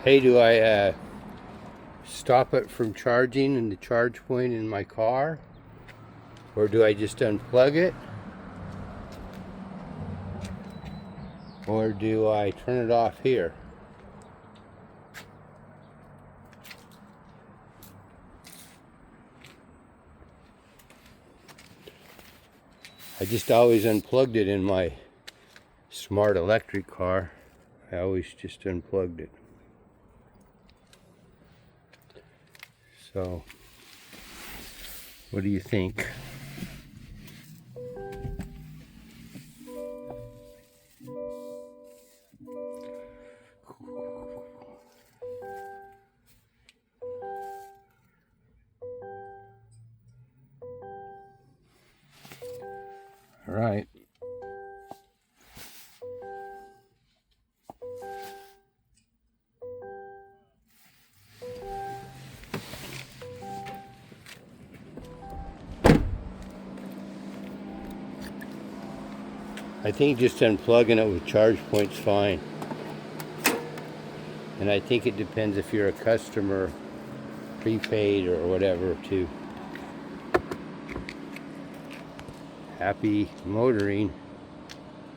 Hey, do I stop it from charging in the charge point in my car? Or do I just unplug it? Or do I turn it off here? I just always unplugged it in my smart electric car. I always just unplugged it. So, what do you think? All right. I think just unplugging it with ChargePoint's fine. And I think it depends if you're a customer, prepaid or whatever, too. Happy motoring.